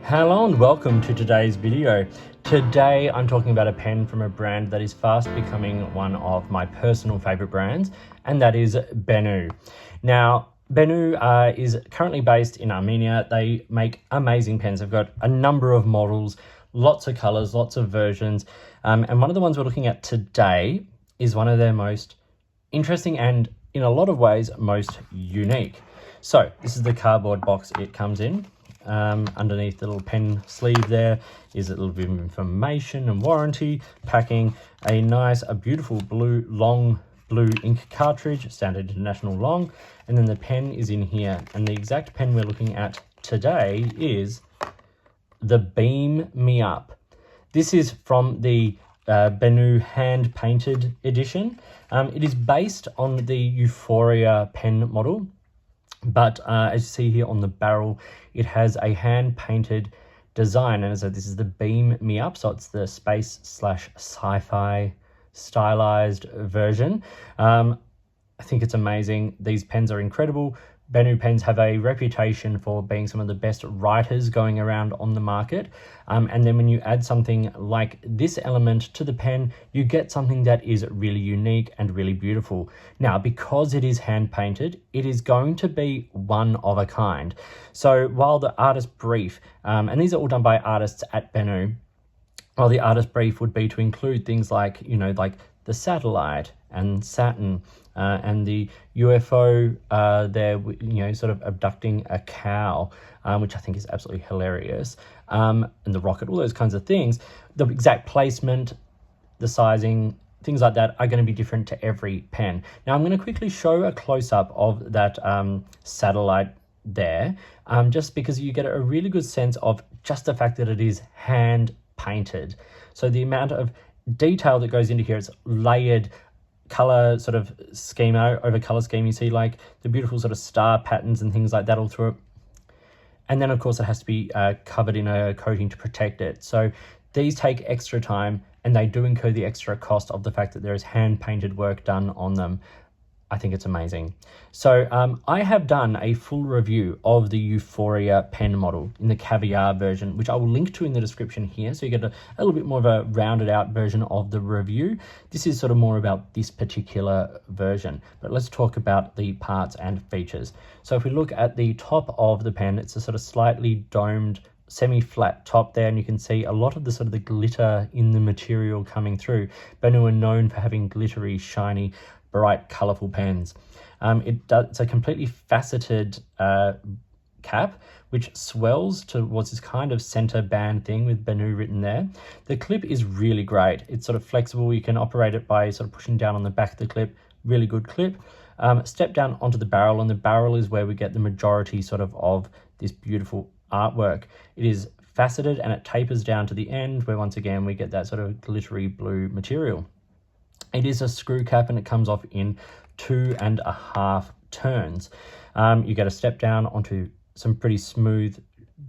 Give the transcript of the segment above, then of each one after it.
Hello and welcome to today's video. Today I'm talking about a pen from a brand that is fast becoming one of my personal favorite brands, and that is Benu. Now, Benu is currently based in Armenia. They make amazing pens. They've got a number of models, lots of colors, lots of versions. And one of the ones we're looking at today is one of their most interesting and, in a lot of ways, most unique. So this is the cardboard box it comes in. Underneath the little pen sleeve there is a little bit of information and warranty, packing a beautiful long blue ink cartridge, standard international long, and then the pen is in here. And the exact pen we're looking at today is the Beam Me Up. This is from the Benu hand painted edition. It is based on the Euphoria pen model. But as you see here on the barrel, it has a hand-painted design. And as I said, this is the Beam Me Up, so it's the space/sci-fi stylized version. I think it's amazing. These pens are incredible. Benu pens have a reputation for being some of the best writers going around on the market. And then when you add something like this element to the pen, you get something that is really unique and really beautiful. Now, because it is hand painted, it is going to be one of a kind. So while the artist brief, and these are all done by artists at Benu, while the artist brief would be to include things like, like the satellite and Saturn, and the UFO there, sort of abducting a cow, which I think is absolutely hilarious, and the rocket, all those kinds of things. The exact placement, the sizing, things like that are going to be different to every pen. Now, I'm going to quickly show a close-up of that satellite there, just because you get a really good sense of just the fact that it is hand painted. So the amount of detail that goes into here, it's layered color sort of schema over color scheme. You see like the beautiful sort of star patterns and things like that all through it. And then of course it has to be covered in a coating to protect it. So these take extra time, and they do incur the extra cost of the fact that there is hand painted work done on them. I think it's amazing. So I have done a full review of the Euphoria pen model in the Caviar version, which I will link to in the description here, so you get a little bit more of a rounded out version of the review. This is sort of more about this particular version, but let's talk about the parts and features. So if we look at the top of the pen, it's a sort of slightly domed semi-flat top there, and you can see a lot of the sort of the glitter in the material coming through. Benu are known for having glittery, shiny, bright, colorful pens. It's a completely faceted cap, which swells towards this kind of center band thing with Benu written there. The clip is really great. It's sort of flexible. You can operate it by sort of pushing down on the back of the clip. Really good clip. Step down onto the barrel, and the barrel is where we get the majority sort of this beautiful artwork. It is faceted, and it tapers down to the end, where once again we get that sort of glittery blue material. It is a screw cap, and it comes off in 2.5 turns. You get a step down onto some pretty smooth,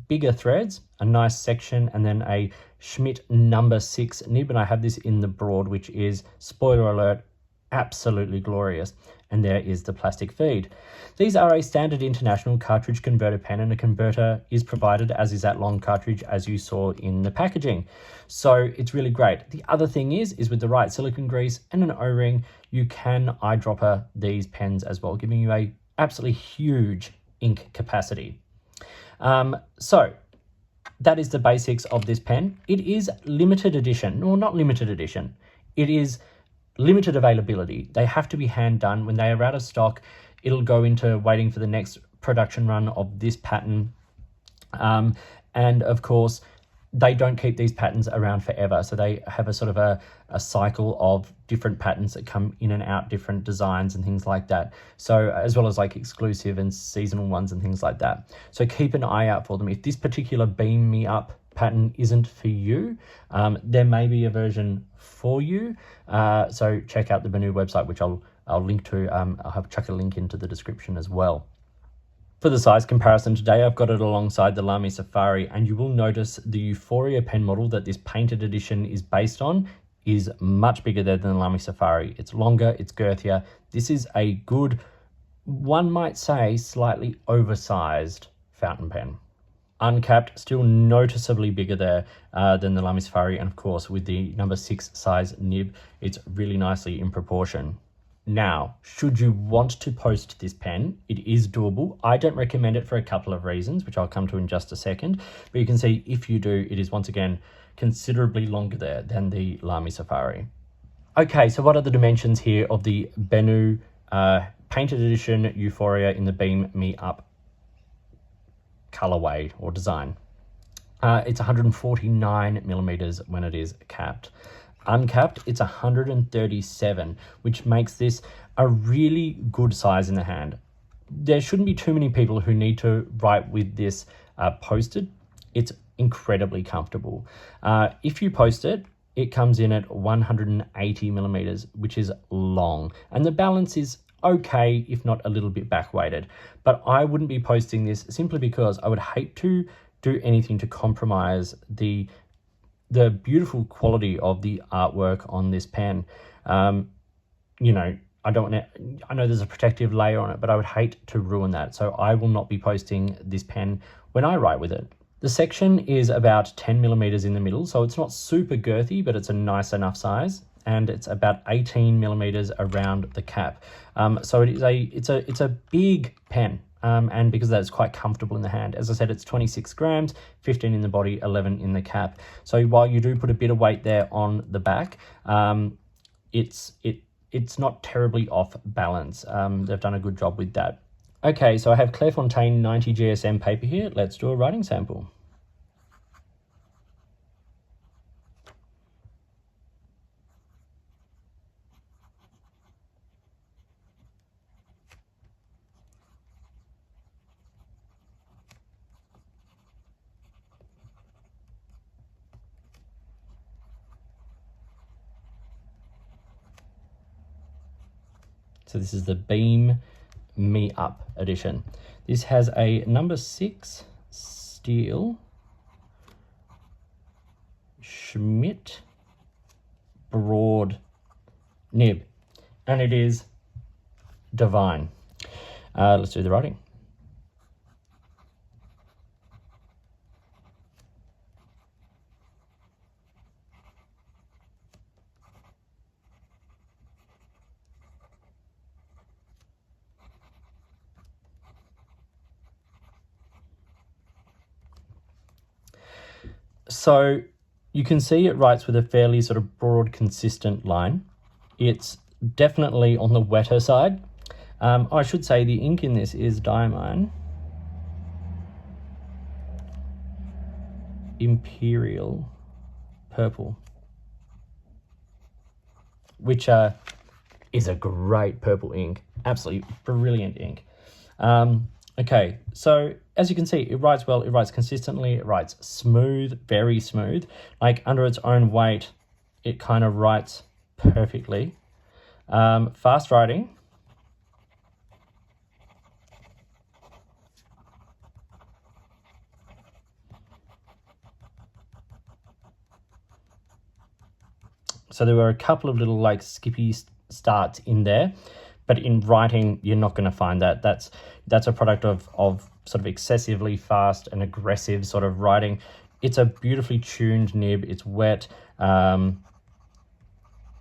bigger threads, a nice section, and then a Schmidt number 6 nib. And I have this in the broad, which is, spoiler alert, absolutely glorious. And there is the plastic feed. These are a standard international cartridge converter pen, and a converter is provided, as is that long cartridge as you saw in the packaging. So it's really great. The other thing is with the right silicone grease and an O-ring, you can eyedropper these pens as well, giving you a absolutely huge ink capacity. So that is the basics of this pen. It is limited edition, or not limited edition. It is limited availability. They have to be hand done. When they are out of stock, it'll go into waiting for the next production run of this pattern. And of course, they don't keep these patterns around forever. So they have a sort of a cycle of different patterns that come in and out, different designs and things like that. So as well as like exclusive and seasonal ones and things like that. So keep an eye out for them. If this particular Beam Me Up pattern isn't for you, there may be a version for you. So check out the Benu website, which I'll link to. I'll chuck a link into the description as well. For the size comparison today, I've got it alongside the Lamy Safari, and you will notice the Euphoria pen model that this painted edition is based on is much bigger there than the Lamy Safari. It's longer, it's girthier. This is a good, one might say, slightly oversized fountain pen. Uncapped, still noticeably bigger there than the Lamy Safari, and of course with the number 6 size nib, it's really nicely in proportion. Now, should you want to post this pen, it is doable. I don't recommend it for a couple of reasons, which I'll come to in just a second, but you can see if you do, it is once again considerably longer there than the Lamy Safari. Okay, so what are the dimensions here of the Benu Painted Edition Euphoria in the Beam Me Up colorway or design? It's 149 millimeters when it is capped. Uncapped, it's 137, which makes this a really good size in the hand. There shouldn't be too many people who need to write with this posted. It's incredibly comfortable. If you post it, it comes in at 180 millimeters, which is long, and the balance is okay, if not a little bit back weighted. But I wouldn't be posting this simply because I would hate to do anything to compromise the beautiful quality of the artwork on this pen. You know, I know there's a protective layer on it, but I would hate to ruin that. So I will not be posting this pen when I write with it. The section is about 10 millimeters in the middle, so it's not super girthy, but it's a nice enough size. And it's about 18 millimeters around the cap. So it's a big pen. And because of that, it's quite comfortable in the hand. As I said, it's 26 grams, 15 in the body, 11 in the cap. So while you do put a bit of weight there on the back, it's not terribly off balance. They've done a good job with that. Okay, so I have Clairefontaine 90 GSM paper here. Let's do a writing sample. So this is the Beam Me Up edition. This has a number 6 steel Schmidt broad nib, and it is divine. Let's do the writing. So you can see it writes with a fairly sort of broad, consistent line. It's definitely on the wetter side. I should say the ink in this is Diamine Imperial Purple, which is a great purple ink. Absolutely brilliant ink. Okay, so as you can see, it writes well, it writes consistently, it writes smooth, very smooth. Like under its own weight, it kind of writes perfectly. Fast writing. So there were a couple of little like skippy starts in there, but in writing, you're not going to find that. That's a product of sort of excessively fast and aggressive sort of writing. It's a beautifully tuned nib. It's wet. You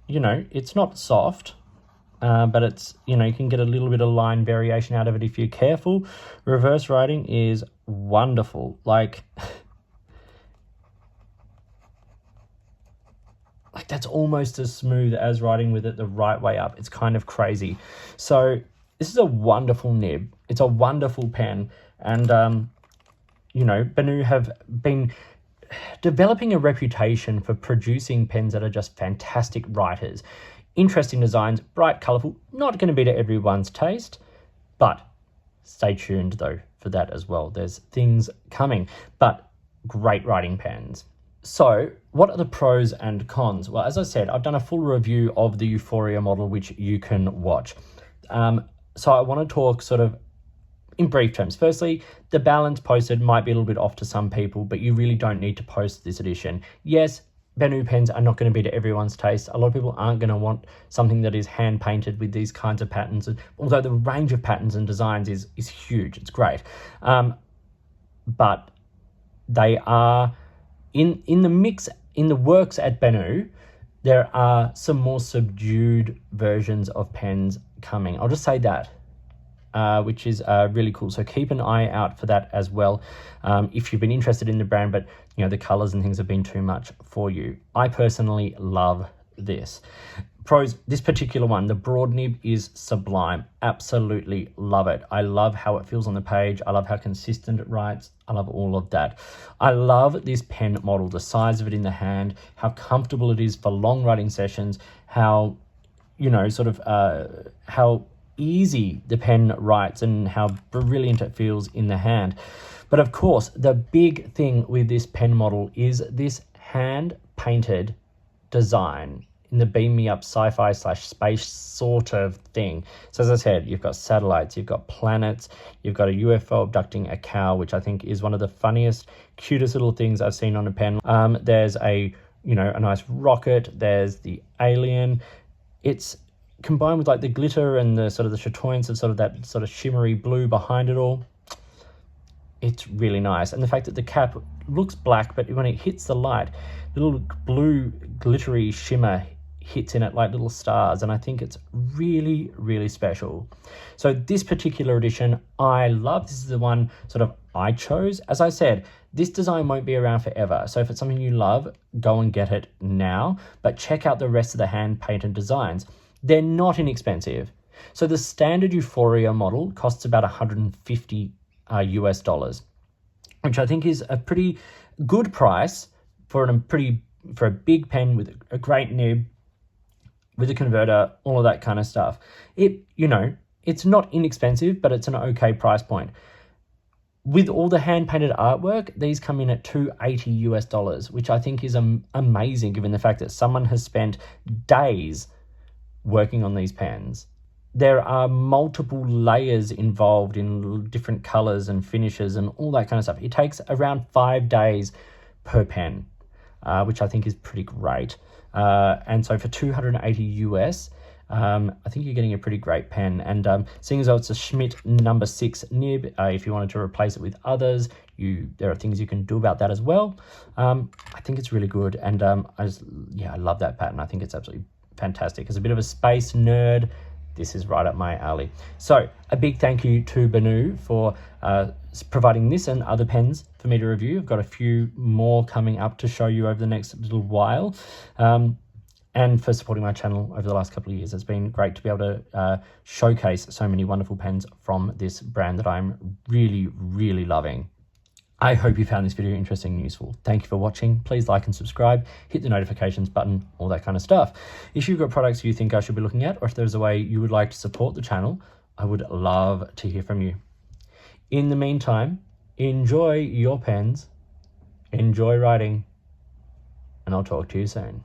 know, it's not soft, but it's, you know, you can get a little bit of line variation out of it if you're careful. Reverse writing is wonderful. Like that's almost as smooth as writing with it the right way up. It's kind of crazy. So this is a wonderful nib. It's a wonderful pen. And, you know, Benu have been developing a reputation for producing pens that are just fantastic writers. Interesting designs, bright, colourful, not going to be to everyone's taste, but stay tuned though for that as well. There's things coming, but great writing pens. So what are the pros and cons? Well, as I said, I've done a full review of the Euphoria model, which you can watch. So I want to talk sort of in brief terms. Firstly, the balance posted might be a little bit off to some people, but you really don't need to post this edition. Yes, Benu pens are not going to be to everyone's taste. A lot of people aren't going to want something that is hand painted with these kinds of patterns, although the range of patterns and designs is huge. It's great. But they are in the mix, in the works at Benu. There are some more subdued versions of pens coming. I'll just say that, which is really cool. So keep an eye out for that as well, if you've been interested in the brand, but the colors and things have been too much for you. I personally love this. Pros, this particular one, the broad nib is sublime. Absolutely love it. I love how it feels on the page. I love how consistent it writes. I love all of that. I love this pen model, the size of it in the hand, how comfortable it is for long writing sessions, how, how easy the pen writes and how brilliant it feels in the hand. But of course, the big thing with this pen model is this hand painted design in the beam me up sci-fi / space sort of thing. So as I said, you've got satellites, you've got planets, you've got a UFO abducting a cow, which I think is one of the funniest, cutest little things I've seen on a pen. There's a nice rocket, there's the alien. It's combined with like the glitter and the sort of the chatoyance of sort of that sort of shimmery blue behind it all. It's really nice. And the fact that the cap looks black, but when it hits the light, the little blue glittery shimmer hits in it like little stars, and I think it's really, really special. So this particular edition I love. This is the one sort of I chose. As I said, this design won't be around forever, so if it's something you love, go and get it now, but check out the rest of the hand painted designs. They're not inexpensive. So the standard Euphoria model costs about $150 US, which I think is a pretty good price for a big pen with a great nib, with a converter, all of that kind of stuff. It's not inexpensive, but it's an okay price point. With all the hand-painted artwork, these come in at $280 US, which I think is amazing given the fact that someone has spent days working on these pens. There are multiple layers involved in different colors and finishes and all that kind of stuff. It takes around 5 days per pen, which I think is pretty great. And so for $280 US, I think you're getting a pretty great pen. And seeing as though it's a Schmidt No. 6 nib, if you wanted to replace it with others, there are things you can do about that as well. I think it's really good. And I love that pattern. I think it's absolutely fantastic. As a bit of a space nerd, this is right up my alley. So a big thank you to Benu for providing this and other pens for me to review. I've got a few more coming up to show you over the next little while. And for supporting my channel over the last couple of years. It's been great to be able to showcase so many wonderful pens from this brand that I'm really, really loving. I hope you found this video interesting and useful. Thank you for watching. Please like and subscribe, hit the notifications button, all that kind of stuff. If you've got products you think I should be looking at, or if there's a way you would like to support the channel, I would love to hear from you. In the meantime, enjoy your pens, enjoy writing, and I'll talk to you soon.